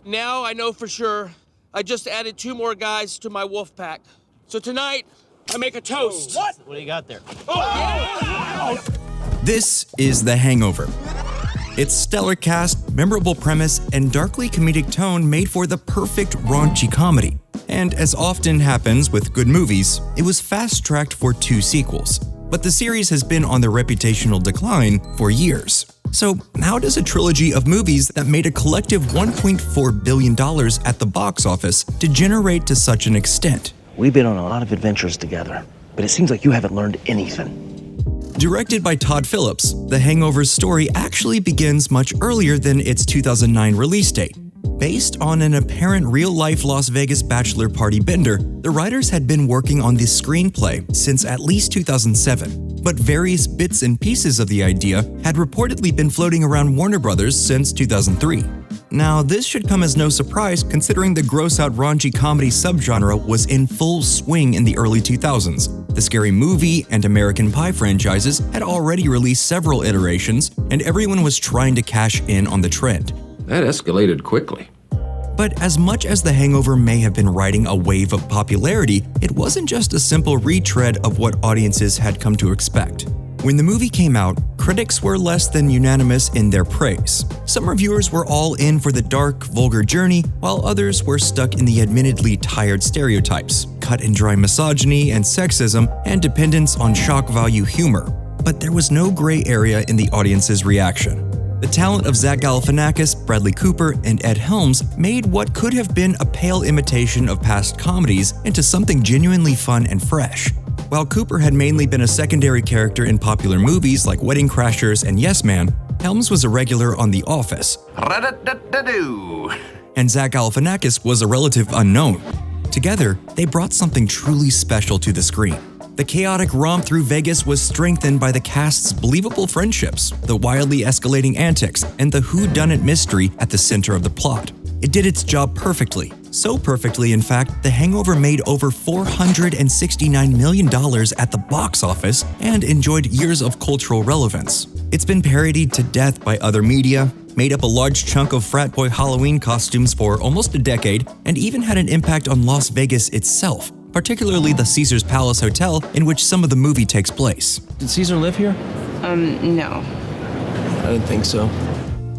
Now I know for sure I just added 2 more guys to my wolf pack. So tonight, I make a toast. What do you got there? This is The Hangover. Its stellar cast, memorable premise, and darkly comedic tone made for the perfect raunchy comedy. And as often happens with good movies, it was fast-tracked for 2 sequels. But the series has been on the reputational decline for years. So how does a trilogy of movies that made a collective $1.4 billion at the box office degenerate to such an extent? We've been on a lot of adventures together, but it seems like you haven't learned anything. Directed by Todd Phillips, The Hangover's story actually begins much earlier than its 2009 release date. Based on an apparent real-life Las Vegas bachelor party bender, the writers had been working on this screenplay since at least 2007, but various bits and pieces of the idea had reportedly been floating around Warner Brothers since 2003. Now, this should come as no surprise considering the gross-out raunchy comedy subgenre was in full swing in the early 2000s. The Scary Movie and American Pie franchises had already released several iterations, and everyone was trying to cash in on the trend. That escalated quickly. But as much as The Hangover may have been riding a wave of popularity, it wasn't just a simple retread of what audiences had come to expect. When the movie came out, critics were less than unanimous in their praise. Some reviewers were all in for the dark, vulgar journey, while others were stuck in the admittedly tired stereotypes, cut-and-dry misogyny and sexism, and dependence on shock value humor. But there was no gray area in the audience's reaction. The talent of Zach Galifianakis, Bradley Cooper, and Ed Helms made what could have been a pale imitation of past comedies into something genuinely fun and fresh. While Cooper had mainly been a secondary character in popular movies like Wedding Crashers and Yes Man, Helms was a regular on The Office. And Zach Galifianakis was a relative unknown. Together, they brought something truly special to the screen. The chaotic romp through Vegas was strengthened by the cast's believable friendships, the wildly escalating antics, and the whodunit mystery at the center of the plot. It did its job perfectly. So perfectly, in fact, The Hangover made over $469 million at the box office and enjoyed years of cultural relevance. It's been parodied to death by other media, made up a large chunk of frat boy Halloween costumes for almost a decade, and even had an impact on Las Vegas itself, particularly the Caesars Palace Hotel in which some of the movie takes place. Did Caesar live here? No. I didn't think so.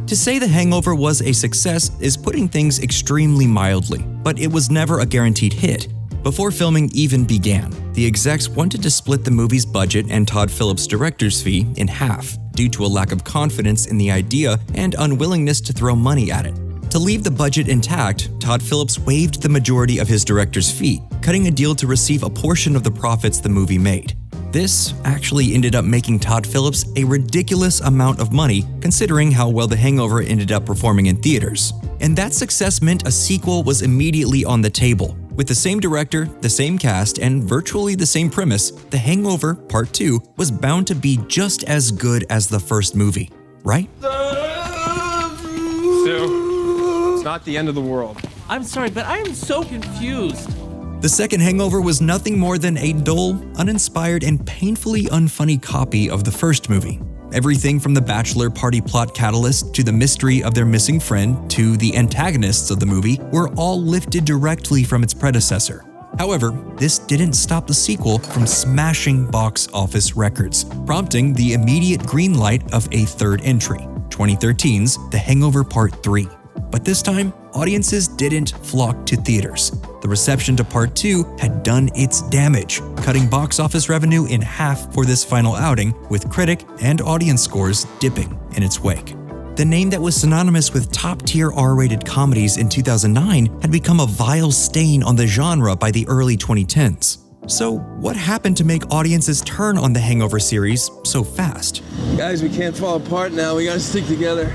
To say The Hangover was a success is putting things extremely mildly, but it was never a guaranteed hit. Before filming even began, the execs wanted to split the movie's budget and Todd Phillips' director's fee in half, due to a lack of confidence in the idea and unwillingness to throw money at it. To leave the budget intact, Todd Phillips waived the majority of his director's fee, cutting a deal to receive a portion of the profits the movie made. This actually ended up making Todd Phillips a ridiculous amount of money considering how well The Hangover ended up performing in theaters. And that success meant a sequel was immediately on the table. With the same director, the same cast, and virtually the same premise, The Hangover Part 2 was bound to be just as good as the first movie, right? Sue, it's not the end of the world. I'm sorry, but I am so confused. The second Hangover was nothing more than a dull, uninspired, and painfully unfunny copy of the first movie. Everything from the bachelor party plot catalyst to the mystery of their missing friend to the antagonists of the movie were all lifted directly from its predecessor. However, this didn't stop the sequel from smashing box office records, prompting the immediate green light of a third entry, 2013's The Hangover Part 3. But this time, audiences didn't flock to theaters. The reception to Part 2 had done its damage, cutting box office revenue in half for this final outing, with critic and audience scores dipping in its wake. The name that was synonymous with top-tier R-rated comedies in 2009 had become a vile stain on the genre by the early 2010s. So, what happened to make audiences turn on the Hangover series so fast? Guys, we can't fall apart now. We gotta stick together.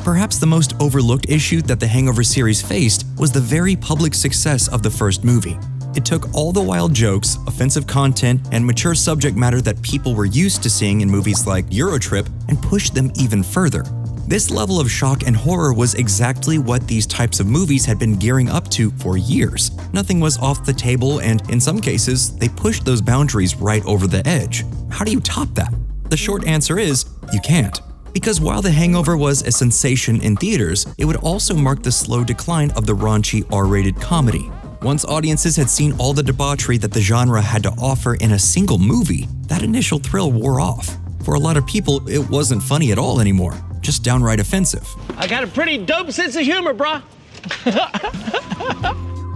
Perhaps the most overlooked issue that the Hangover series faced was the very public success of the first movie. It took all the wild jokes, offensive content, and mature subject matter that people were used to seeing in movies like Eurotrip and pushed them even further. This level of shock and horror was exactly what these types of movies had been gearing up to for years. Nothing was off the table, and in some cases, they pushed those boundaries right over the edge. How do you top that? The short answer is, you can't. Because while The Hangover was a sensation in theaters, it would also mark the slow decline of the raunchy R-rated comedy. Once audiences had seen all the debauchery that the genre had to offer in a single movie, that initial thrill wore off. For a lot of people, it wasn't funny at all anymore, just downright offensive. I got a pretty dope sense of humor, brah.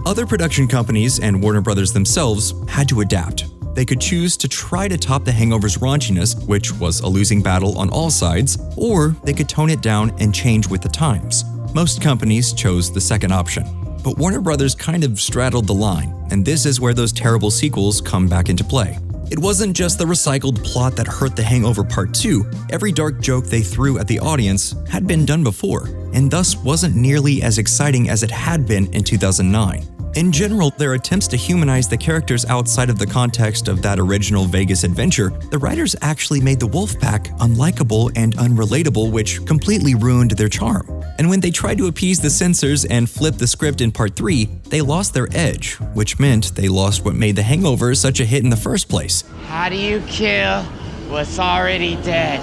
Other production companies and Warner Brothers themselves had to adapt. They could choose to try to top The Hangover's raunchiness, which was a losing battle on all sides, or they could tone it down and change with the times. Most companies chose the second option. But Warner Brothers kind of straddled the line, and this is where those terrible sequels come back into play. It wasn't just the recycled plot that hurt The Hangover Part 2. Every dark joke they threw at the audience had been done before, and thus wasn't nearly as exciting as it had been in 2009. In general, their attempts to humanize the characters outside of the context of that original Vegas adventure, the writers actually made the Wolfpack unlikable and unrelatable, which completely ruined their charm. And when they tried to appease the censors and flip the script in Part 3, they lost their edge, which meant they lost what made The Hangover such a hit in the first place. How do you kill what's already dead?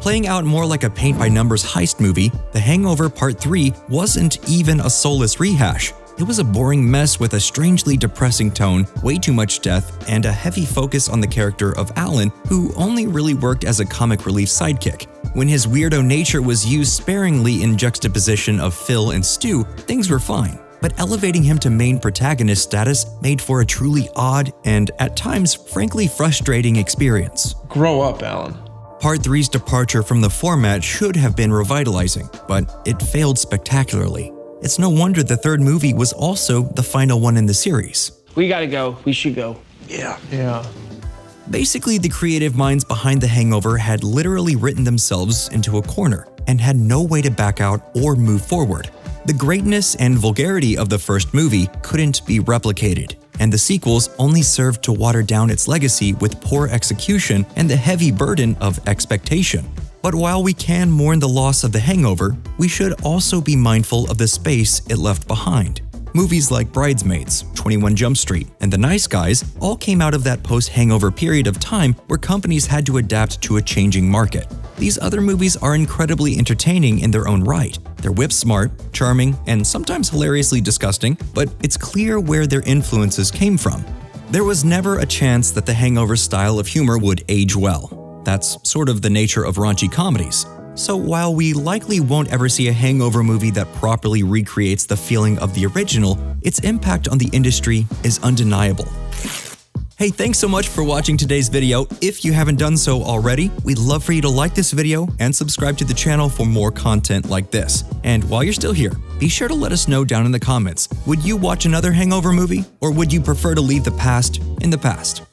Playing out more like a paint-by-numbers heist movie, The Hangover Part 3 wasn't even a soulless rehash. It was a boring mess with a strangely depressing tone, way too much death, and a heavy focus on the character of Alan, who only really worked as a comic relief sidekick. When his weirdo nature was used sparingly in juxtaposition of Phil and Stu, things were fine. But elevating him to main protagonist status made for a truly odd and, at times, frankly frustrating experience. Grow up, Alan. Part 3's departure from the format should have been revitalizing, but it failed spectacularly. It's no wonder the third movie was also the final one in the series. We gotta go. We should go. Yeah. Basically, the creative minds behind The Hangover had literally written themselves into a corner and had no way to back out or move forward. The greatness and vulgarity of the first movie couldn't be replicated, and the sequels only served to water down its legacy with poor execution and the heavy burden of expectation. But while we can mourn the loss of The Hangover, we should also be mindful of the space it left behind. Movies like Bridesmaids, 21 Jump Street, and The Nice Guys all came out of that post-Hangover period of time where companies had to adapt to a changing market. These other movies are incredibly entertaining in their own right. They're whip-smart, charming, and sometimes hilariously disgusting, but it's clear where their influences came from. There was never a chance that The Hangover style of humor would age well. That's sort of the nature of raunchy comedies. So while we likely won't ever see a Hangover movie that properly recreates the feeling of the original, its impact on the industry is undeniable. Hey, thanks so much for watching today's video. If you haven't done so already, we'd love for you to like this video and subscribe to the channel for more content like this. And while you're still here, be sure to let us know down in the comments. Would you watch another Hangover movie, or would you prefer to leave the past in the past?